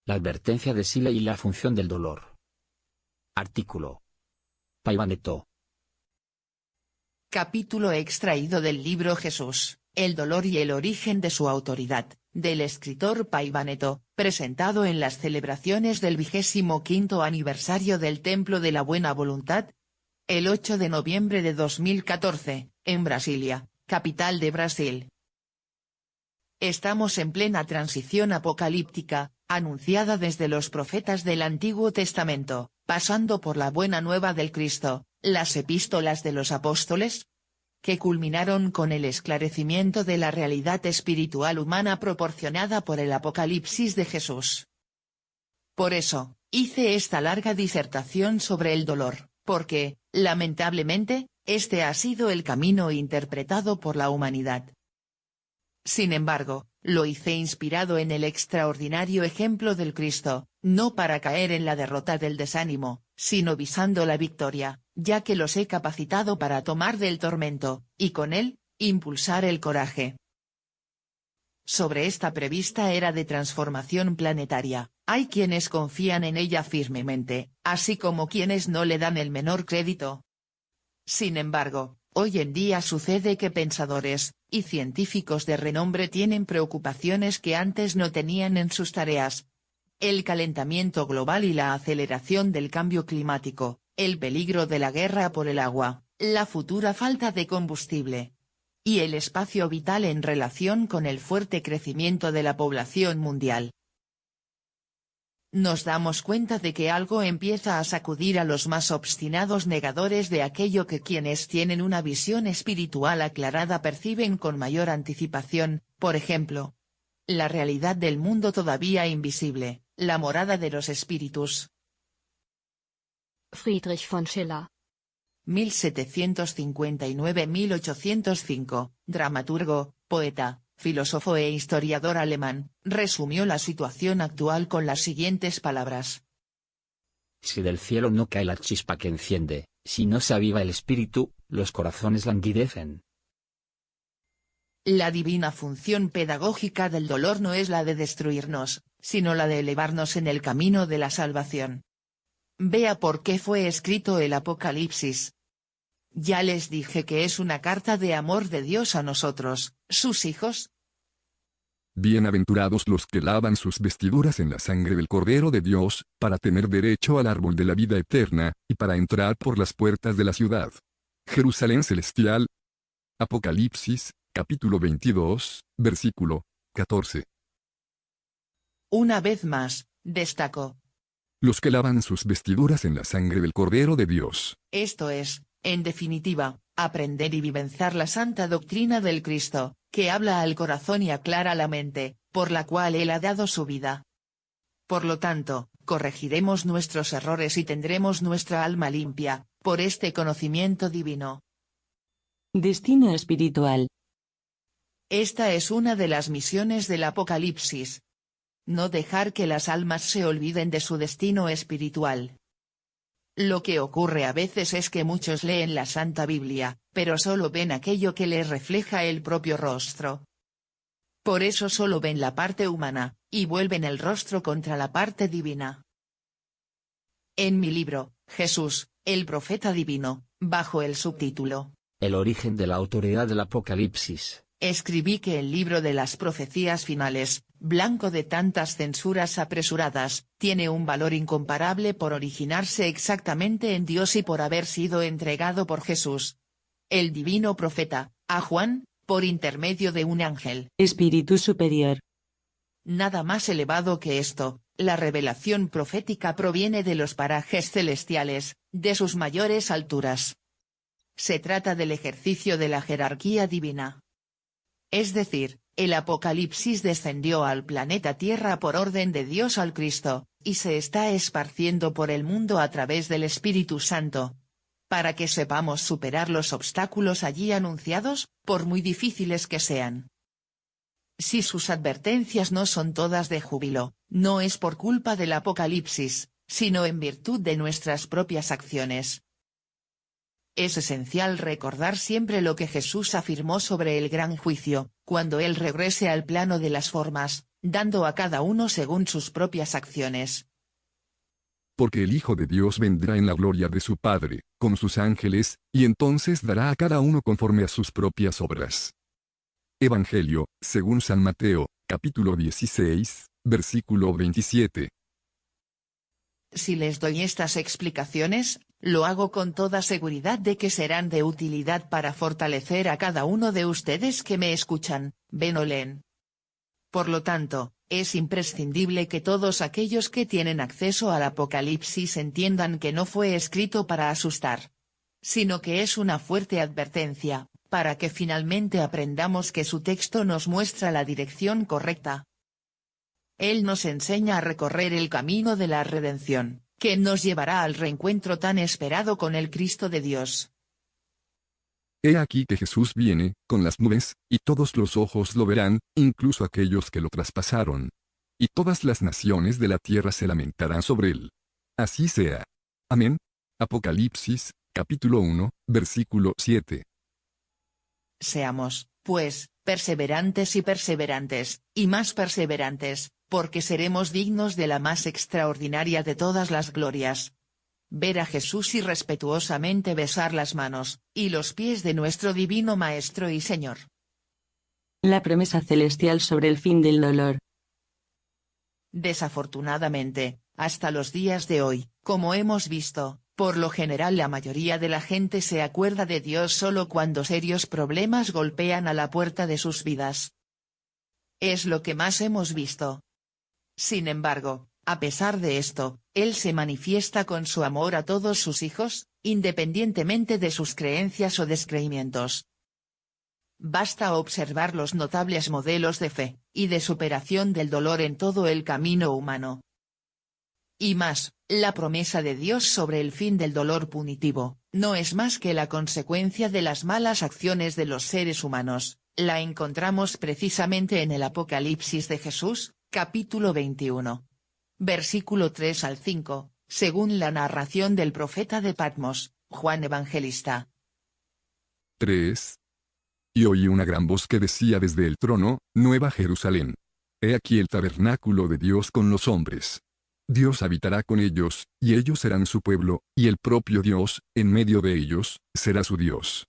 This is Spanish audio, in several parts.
La advertencia de Sila y la función del dolor. Artículo. Paivaneto. Capítulo extraído del libro Jesús, el dolor y el origen de su autoridad, del escritor Paivaneto, presentado en las celebraciones del 25º aniversario del Templo de la Buena Voluntad, el 8 de noviembre de 2014, en Brasilia, capital de Brasil. Estamos en plena transición apocalíptica, anunciada desde los profetas del Antiguo Testamento, pasando por la buena nueva del Cristo, las epístolas de los apóstoles, que culminaron con el esclarecimiento de la realidad espiritual humana proporcionada por el Apocalipsis de Jesús. Por eso, hice esta larga disertación sobre el dolor, porque, lamentablemente, este ha sido el camino interpretado por la humanidad. Sin embargo, lo hice inspirado en el extraordinario ejemplo del Cristo, no para caer en la derrota del desánimo, sino visando la victoria, ya que los he capacitado para tomar del tormento, y con él, impulsar el coraje. Sobre esta prevista era de transformación planetaria, hay quienes confían en ella firmemente, así como quienes no le dan el menor crédito. Sin embargo, hoy en día sucede que pensadores y científicos de renombre tienen preocupaciones que antes no tenían en sus tareas. El calentamiento global y la aceleración del cambio climático, el peligro de la guerra por el agua, la futura falta de combustible y el espacio vital en relación con el fuerte crecimiento de la población mundial. Nos damos cuenta de que algo empieza a sacudir a los más obstinados negadores de aquello que quienes tienen una visión espiritual aclarada perciben con mayor anticipación, por ejemplo, la realidad del mundo todavía invisible, la morada de los espíritus. Friedrich von Schiller. 1759-1805, dramaturgo, poeta, filósofo e historiador alemán, resumió la situación actual con las siguientes palabras. Si del cielo no cae la chispa que enciende, si no se aviva el espíritu, los corazones languidecen. La divina función pedagógica del dolor no es la de destruirnos, sino la de elevarnos en el camino de la salvación. Vea por qué fue escrito el Apocalipsis. Ya les dije que es una carta de amor de Dios a nosotros, sus hijos. Bienaventurados los que lavan sus vestiduras en la sangre del Cordero de Dios, para tener derecho al árbol de la vida eterna, y para entrar por las puertas de la ciudad. Jerusalén celestial. Apocalipsis, capítulo 22, versículo 14. Una vez más, destacó. Los que lavan sus vestiduras en la sangre del Cordero de Dios. Esto es, en definitiva, aprender y vivenciar la santa doctrina del Cristo, que habla al corazón y aclara la mente, por la cual Él ha dado su vida. Por lo tanto, corregiremos nuestros errores y tendremos nuestra alma limpia, por este conocimiento divino. Destino espiritual. Esta es una de las misiones del Apocalipsis. No dejar que las almas se olviden de su destino espiritual. Lo que ocurre a veces es que muchos leen la Santa Biblia, pero solo ven aquello que les refleja el propio rostro. Por eso solo ven la parte humana, y vuelven el rostro contra la parte divina. En mi libro, Jesús, el profeta divino, bajo el subtítulo El origen de la autoridad del Apocalipsis, escribí que el libro de las profecías finales, blanco de tantas censuras apresuradas, tiene un valor incomparable por originarse exactamente en Dios y por haber sido entregado por Jesús, el divino profeta, a Juan, por intermedio de un ángel. Espíritu superior. Nada más elevado que esto, la revelación profética proviene de los parajes celestiales, de sus mayores alturas. Se trata del ejercicio de la jerarquía divina. Es decir, el Apocalipsis descendió al planeta Tierra por orden de Dios al Cristo, y se está esparciendo por el mundo a través del Espíritu Santo. Para que sepamos superar los obstáculos allí anunciados, por muy difíciles que sean. Si sus advertencias no son todas de júbilo, no es por culpa del Apocalipsis, sino en virtud de nuestras propias acciones. Es esencial recordar siempre lo que Jesús afirmó sobre el gran juicio, cuando Él regrese al plano de las formas, dando a cada uno según sus propias acciones. Porque el Hijo de Dios vendrá en la gloria de su Padre, con sus ángeles, y entonces dará a cada uno conforme a sus propias obras. Evangelio, según San Mateo, capítulo 16, versículo 27. Si les doy estas explicaciones, lo hago con toda seguridad de que serán de utilidad para fortalecer a cada uno de ustedes que me escuchan, ven o leen. Por lo tanto, es imprescindible que todos aquellos que tienen acceso al Apocalipsis entiendan que no fue escrito para asustar, sino que es una fuerte advertencia, para que finalmente aprendamos que su texto nos muestra la dirección correcta. Él nos enseña a recorrer el camino de la redención, que nos llevará al reencuentro tan esperado con el Cristo de Dios. He aquí que Jesús viene, con las nubes, y todos los ojos lo verán, incluso aquellos que lo traspasaron. Y todas las naciones de la tierra se lamentarán sobre él. Así sea. Amén. Apocalipsis, capítulo 1, versículo 7. Seamos, pues, perseverantes, y más perseverantes, porque seremos dignos de la más extraordinaria de todas las glorias. Ver a Jesús y respetuosamente besar las manos, y los pies de nuestro divino Maestro y Señor. La promesa celestial sobre el fin del dolor. Desafortunadamente, hasta los días de hoy, como hemos visto, por lo general la mayoría de la gente se acuerda de Dios solo cuando serios problemas golpean a la puerta de sus vidas. Es lo que más hemos visto. Sin embargo, a pesar de esto, Él se manifiesta con su amor a todos sus hijos, independientemente de sus creencias o descreimientos. Basta observar los notables modelos de fe, y de superación del dolor en todo el camino humano. Y más, la promesa de Dios sobre el fin del dolor punitivo, no es más que la consecuencia de las malas acciones de los seres humanos. La encontramos precisamente en el Apocalipsis de Jesús, capítulo 21. Versículo 3 al 5, según la narración del profeta de Patmos, Juan Evangelista. 3. Y oí una gran voz que decía desde el trono, Nueva Jerusalén. He aquí el tabernáculo de Dios con los hombres. Dios habitará con ellos, y ellos serán su pueblo, y el propio Dios, en medio de ellos, será su Dios.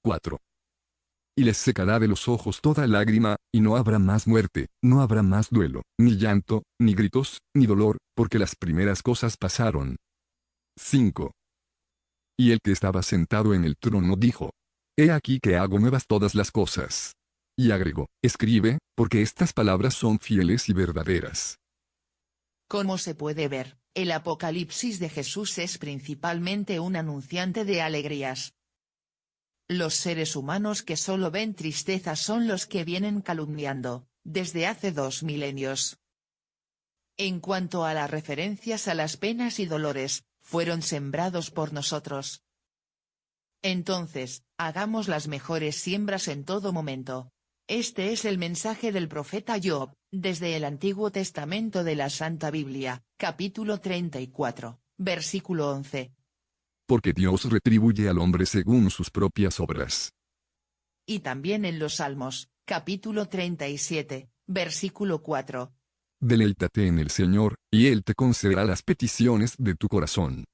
4. Y les secará de los ojos toda lágrima, y no habrá más muerte, no habrá más duelo, ni llanto, ni gritos, ni dolor, porque las primeras cosas pasaron. 5. Y el que estaba sentado en el trono dijo, He aquí que hago nuevas todas las cosas. Y agregó, escribe, porque estas palabras son fieles y verdaderas. Como se puede ver, el Apocalipsis de Jesús es principalmente un anunciante de alegrías. Los seres humanos que solo ven tristeza son los que vienen calumniando, desde hace 2 milenios. En cuanto a las referencias a las penas y dolores, fueron sembrados por nosotros. Entonces, hagamos las mejores siembras en todo momento. Este es el mensaje del profeta Job, desde el Antiguo Testamento de la Santa Biblia, capítulo 34, versículo 11. Porque Dios retribuye al hombre según sus propias obras. Y también en los Salmos, capítulo 37, versículo 4. Deleítate en el Señor, y Él te concederá las peticiones de tu corazón.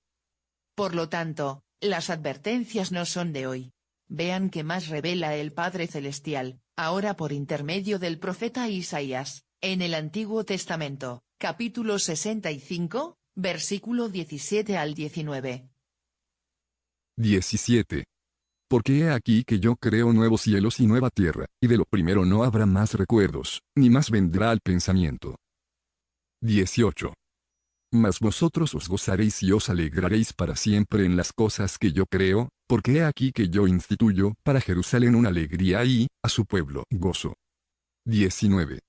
Por lo tanto, las advertencias no son de hoy. Vean qué más revela el Padre Celestial, ahora por intermedio del profeta Isaías, en el Antiguo Testamento, capítulo 65, versículo 17 al 19. 17. Porque he aquí que yo creo nuevos cielos y nueva tierra, y de lo primero no habrá más recuerdos, ni más vendrá al pensamiento. 18. Mas vosotros os gozaréis y os alegraréis para siempre en las cosas que yo creo, porque he aquí que yo instituyo para Jerusalén una alegría y, a su pueblo, gozo. 19.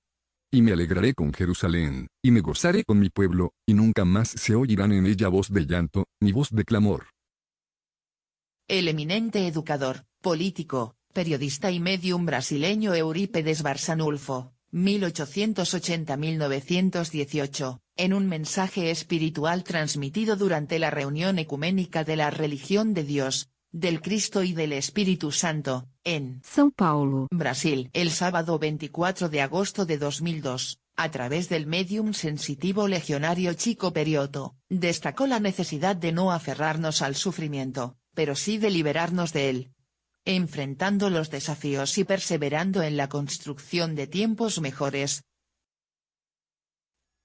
Y me alegraré con Jerusalén, y me gozaré con mi pueblo, y nunca más se oirán en ella voz de llanto, ni voz de clamor. El eminente educador, político, periodista y medium brasileño Eurípedes Barçanulfo, 1880-1918, en un mensaje espiritual transmitido durante la reunión ecuménica de la religión de Dios, del Cristo y del Espíritu Santo, en São Paulo, Brasil. El sábado 24 de agosto de 2002, a través del medium sensitivo legionario Chico Perioto, destacó la necesidad de no aferrarnos al sufrimiento, pero sí de liberarnos de él, enfrentando los desafíos y perseverando en la construcción de tiempos mejores.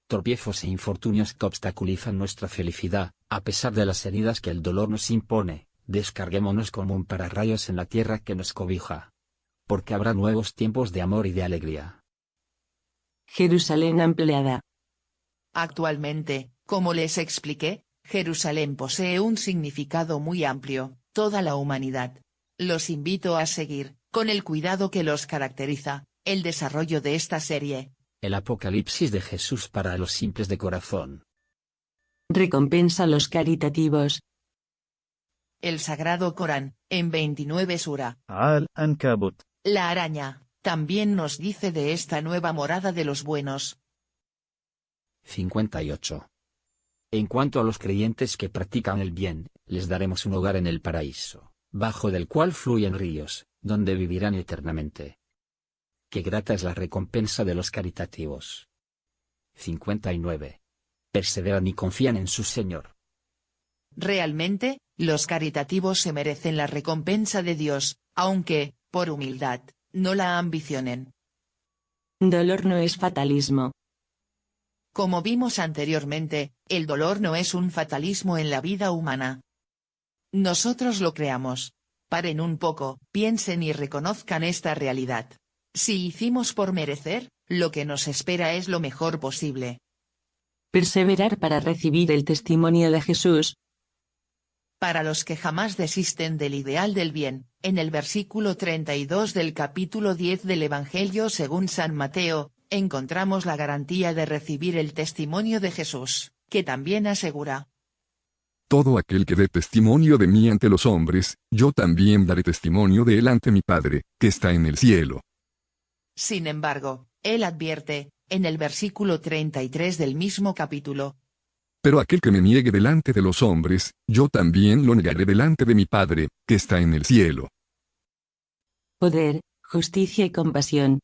Tropiezos e infortunios que obstaculizan nuestra felicidad, a pesar de las heridas que el dolor nos impone, descarguémonos como un pararrayos en la tierra que nos cobija. Porque habrá nuevos tiempos de amor y de alegría. Jerusalén ampliada. Actualmente, como les expliqué, Jerusalén posee un significado muy amplio, toda la humanidad. Los invito a seguir, con el cuidado que los caracteriza, el desarrollo de esta serie. El Apocalipsis de Jesús para los simples de corazón. Recompensa a los caritativos. El Sagrado Corán, en 29 sura. Al-Ankabut. La araña, también nos dice de esta nueva morada de los buenos. 58. En cuanto a los creyentes que practican el bien, les daremos un hogar en el paraíso, bajo del cual fluyen ríos, donde vivirán eternamente. Qué grata es la recompensa de los caritativos. 59. Perseveran y confían en su Señor. Realmente, los caritativos se merecen la recompensa de Dios, aunque, por humildad, no la ambicionen. Dolor no es fatalismo. Como vimos anteriormente, el dolor no es un fatalismo en la vida humana. Nosotros lo creamos. Paren un poco, piensen y reconozcan esta realidad. Si hicimos por merecer, lo que nos espera es lo mejor posible. Perseverar para recibir el testimonio de Jesús. Para los que jamás desisten del ideal del bien, en el versículo 32 del capítulo 10 del Evangelio según San Mateo, encontramos la garantía de recibir el testimonio de Jesús, que también asegura: Todo aquel que dé testimonio de mí ante los hombres, yo también daré testimonio de él ante mi Padre, que está en el cielo. Sin embargo, él advierte, en el versículo 33 del mismo capítulo: Pero aquel que me niegue delante de los hombres, yo también lo negaré delante de mi Padre, que está en el cielo. Poder, justicia y compasión.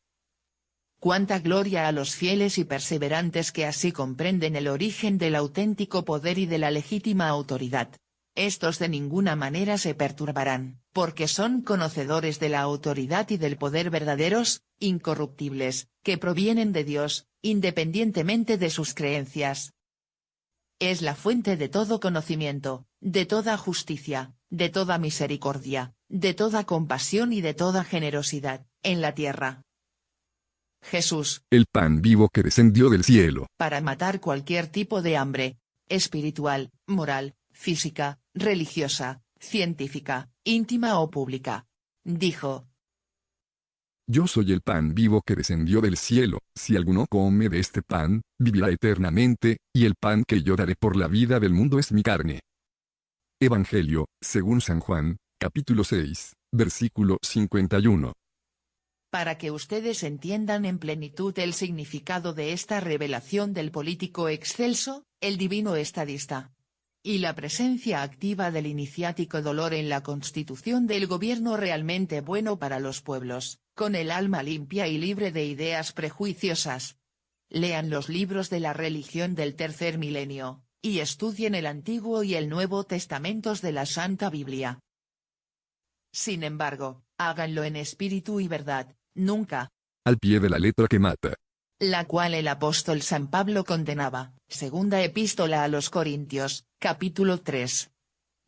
Cuánta gloria a los fieles y perseverantes que así comprenden el origen del auténtico poder y de la legítima autoridad. Estos de ninguna manera se perturbarán, porque son conocedores de la autoridad y del poder verdaderos, incorruptibles, que provienen de Dios, independientemente de sus creencias. Es la fuente de todo conocimiento, de toda justicia, de toda misericordia, de toda compasión y de toda generosidad, en la tierra. Jesús, El pan vivo que descendió del cielo. para matar cualquier tipo de hambre, espiritual, moral, física, religiosa, científica, íntima o pública. Dijo: Yo soy el pan vivo que descendió del cielo, si alguno come de este pan, vivirá eternamente, y el pan que yo daré por la vida del mundo es mi carne. Evangelio, según San Juan, capítulo 6, versículo 51. Para que ustedes entiendan en plenitud el significado de esta revelación del político excelso, el divino estadista, y la presencia activa del iniciático dolor en la constitución del gobierno realmente bueno para los pueblos, con el alma limpia y libre de ideas prejuiciosas. Lean los libros de la religión del tercer milenio, y estudien el Antiguo y el Nuevo Testamentos de la Santa Biblia. Sin embargo, háganlo en espíritu y verdad, nunca, Al pie de la letra que mata. la cual el apóstol San Pablo condenaba. Segunda epístola a los Corintios, capítulo 3.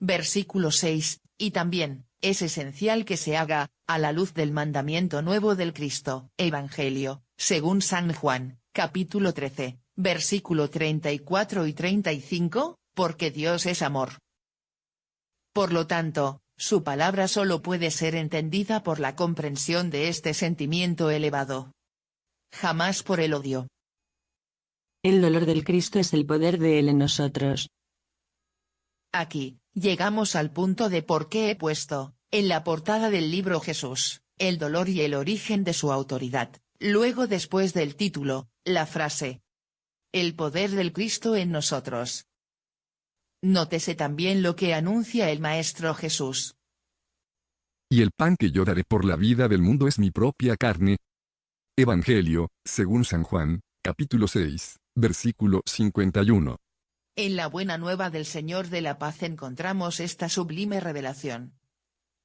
Versículo 6, y también, es esencial que se haga, a la luz del mandamiento nuevo del Cristo. Evangelio, según San Juan, capítulo 13, versículo 34 y 35, porque Dios es amor. Por lo tanto, su palabra solo puede ser entendida por la comprensión de este sentimiento elevado. Jamás por el odio. El dolor del Cristo es el poder de Él en nosotros. Aquí, llegamos al punto de por qué he puesto, en la portada del libro Jesús, el dolor y el origen de su autoridad, luego después del título, la frase: el poder del Cristo en nosotros. Nótese también lo que anuncia el Maestro Jesús. y el pan que yo daré por la vida del mundo es mi propia carne. Evangelio, según San Juan, capítulo 6, versículo 51. En la buena nueva del Señor de la paz encontramos esta sublime revelación.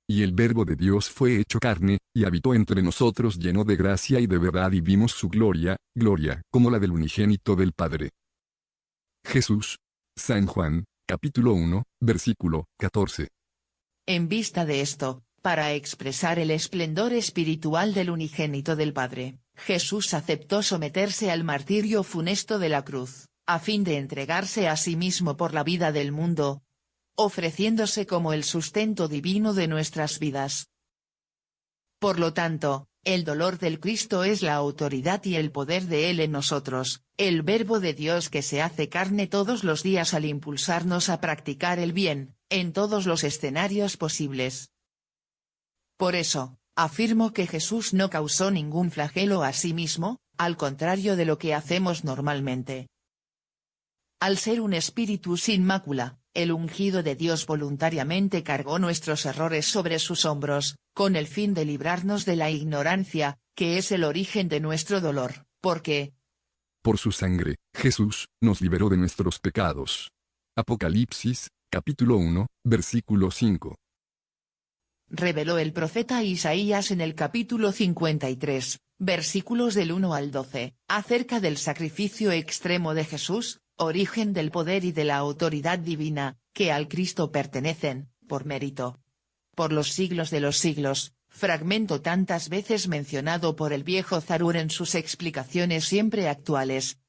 Y el Verbo de Dios fue hecho carne, y habitó entre nosotros lleno de gracia y de verdad, y vimos su gloria, gloria como la del unigénito del Padre. Jesús. San Juan, capítulo 1, versículo 14. En vista de esto, para expresar el esplendor espiritual del unigénito del Padre, Jesús aceptó someterse al martirio funesto de la cruz, a fin de entregarse a sí mismo por la vida del mundo, ofreciéndose como el sustento divino de nuestras vidas. Por lo tanto, el dolor del Cristo es la autoridad y el poder de Él en nosotros, el Verbo de Dios que se hace carne todos los días al impulsarnos a practicar el bien, en todos los escenarios posibles. Por eso, afirmo que Jesús no causó ningún flagelo a sí mismo, al contrario de lo que hacemos normalmente. Al ser un espíritu sin mácula, el ungido de Dios voluntariamente cargó nuestros errores sobre sus hombros, con el fin de librarnos de la ignorancia, que es el origen de nuestro dolor, porque, por su sangre, Jesús nos liberó de nuestros pecados. Apocalipsis, capítulo 1, versículo 5. Reveló el profeta Isaías en el capítulo 53, versículos del 1 al 12, acerca del sacrificio extremo de Jesús, origen del poder y de la autoridad divina, que al Cristo pertenecen, por mérito. Por los siglos de los siglos, fragmento tantas veces mencionado por el viejo Zarur en sus explicaciones siempre actuales.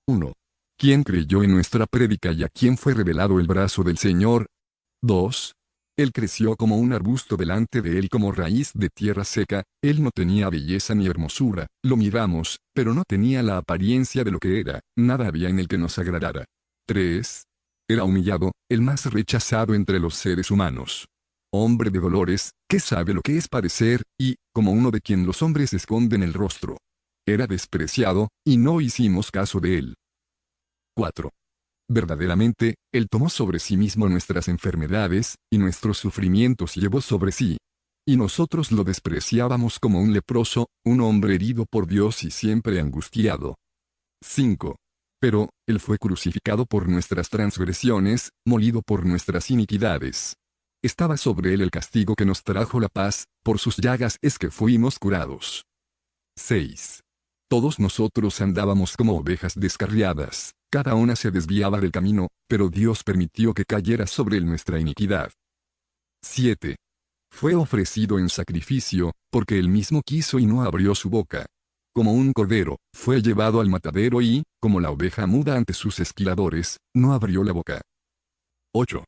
1. ¿Quién creyó en nuestra prédica y a quién fue revelado el brazo del Señor? 2. Él creció como un arbusto delante de él como raíz de tierra seca, él no tenía belleza ni hermosura, lo miramos, pero no tenía la apariencia de lo que era, nada había en él que nos agradara. 3. Era humillado, el más rechazado entre los seres humanos. Hombre de dolores, que sabe lo que es padecer, y, como uno de quien los hombres esconden el rostro. Era despreciado, y no hicimos caso de él. 4. Verdaderamente, Él tomó sobre sí mismo nuestras enfermedades, y nuestros sufrimientos llevó sobre sí. Y nosotros lo despreciábamos como un leproso, un hombre herido por Dios y siempre angustiado. 5. Pero, Él fue crucificado por nuestras transgresiones, molido por nuestras iniquidades. Estaba sobre Él el castigo que nos trajo la paz, por sus llagas es que fuimos curados. 6. Todos nosotros andábamos como ovejas descarriadas, cada una se desviaba del camino, pero Dios permitió que cayera sobre él nuestra iniquidad. 7. Fue ofrecido en sacrificio, porque él mismo quiso y no abrió su boca. Como un cordero, fue llevado al matadero y, como la oveja muda ante sus esquiladores, no abrió la boca. 8.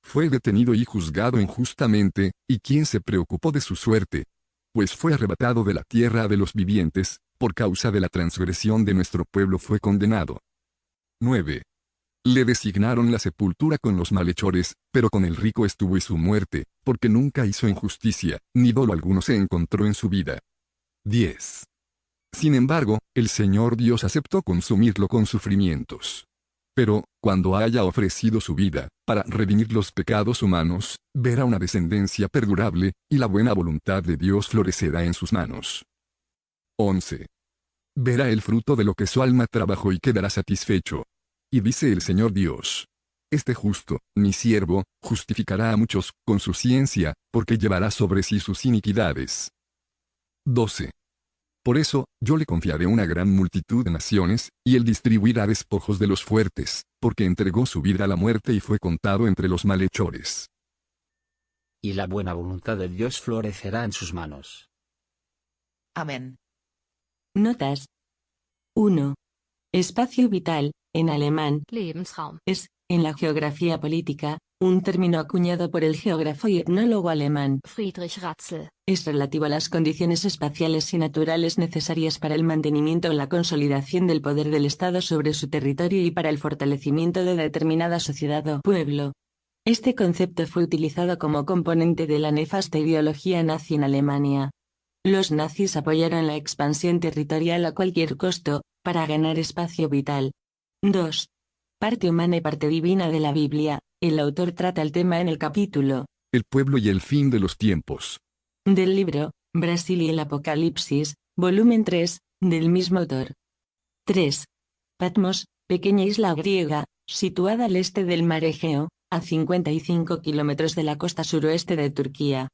Fue detenido y juzgado injustamente, ¿y quién se preocupó de su suerte? Pues fue arrebatado de la tierra de los vivientes, por causa de la transgresión de nuestro pueblo fue condenado. 9. Le designaron la sepultura con los malhechores, pero con el rico estuvo y su muerte, porque nunca hizo injusticia, ni dolo alguno se encontró en su vida. 10. Sin embargo, el Señor Dios aceptó consumirlo con sufrimientos. Pero, cuando haya ofrecido su vida, para redimir los pecados humanos, verá una descendencia perdurable, y la buena voluntad de Dios florecerá en sus manos. 11. Verá el fruto de lo que su alma trabajó y quedará satisfecho. Y dice el Señor Dios: Este justo, mi siervo, justificará a muchos con su ciencia, porque llevará sobre sí sus iniquidades. 12. Por eso, yo le confiaré una gran multitud de naciones, y él distribuirá despojos de los fuertes, porque entregó su vida a la muerte y fue contado entre los malhechores. Y la buena voluntad de Dios florecerá en sus manos. Amén. Notas. 1. Espacio vital, en alemán, Lebensraum. es, en la geografía política, un término acuñado por el geógrafo y etnólogo alemán. Friedrich Ratzel. Es relativo a las condiciones espaciales y naturales necesarias para el mantenimiento o la consolidación del poder del Estado sobre su territorio y para el fortalecimiento de determinada sociedad o pueblo. Este concepto fue utilizado como componente de la nefasta ideología nazi en Alemania. Los nazis apoyaron la expansión territorial a cualquier costo, para ganar espacio vital. 2. Parte humana y parte divina de la Biblia. El autor trata el tema en el capítulo el pueblo y el fin de los tiempos. Del libro, Brasil y el Apocalipsis, volumen 3, del mismo autor. 3. Patmos, pequeña isla griega, situada al este del mar Egeo, a 55 kilómetros de la costa suroeste de Turquía.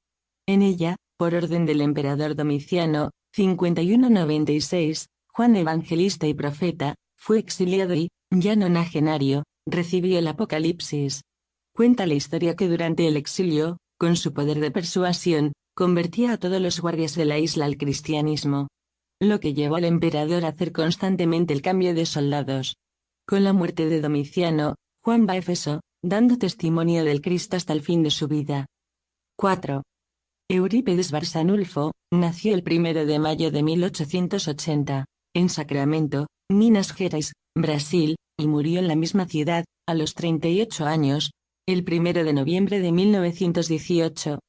En ella, por orden del emperador Domiciano, 51-96, Juan Evangelista y profeta, fue exiliado y, ya nonagenario, recibió el Apocalipsis. Cuenta la historia que durante el exilio, con su poder de persuasión, convertía a todos los guardias de la isla al cristianismo, lo que llevó al emperador a hacer constantemente el cambio de soldados. Con la muerte de Domiciano, Juan va a Éfeso, dando testimonio del Cristo hasta el fin de su vida. 4. Eurípedes Barçanulfo, nació el 1 de mayo de 1880, en Sacramento, Minas Gerais, Brasil, y murió en la misma ciudad, a los 38 años, el 1 de noviembre de 1918.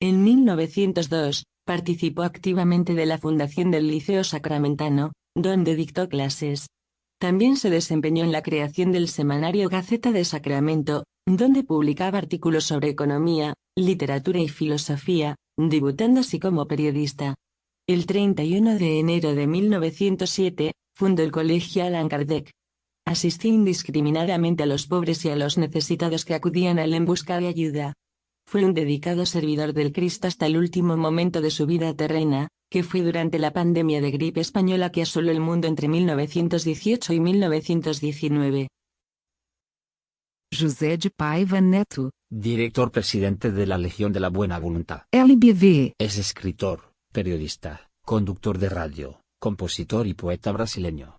En 1902, participó activamente de la fundación del Liceo Sacramentano, donde dictó clases. También se desempeñó en la creación del semanario Gaceta de Sacramento, donde publicaba artículos sobre economía, literatura y filosofía, debutando así como periodista. El 31 de enero de 1907, fundó el Colegio Allan Kardec. Asistió indiscriminadamente a los pobres y a los necesitados que acudían a él en busca de ayuda. Fue un dedicado servidor del Cristo hasta el último momento de su vida terrena, que fue durante la pandemia de gripe española que asoló el mundo entre 1918 y 1919. José de Paiva Neto, Director presidente de la Legión de la Buena Voluntad. LBV, Es escritor, periodista, conductor de radio, compositor y poeta brasileño.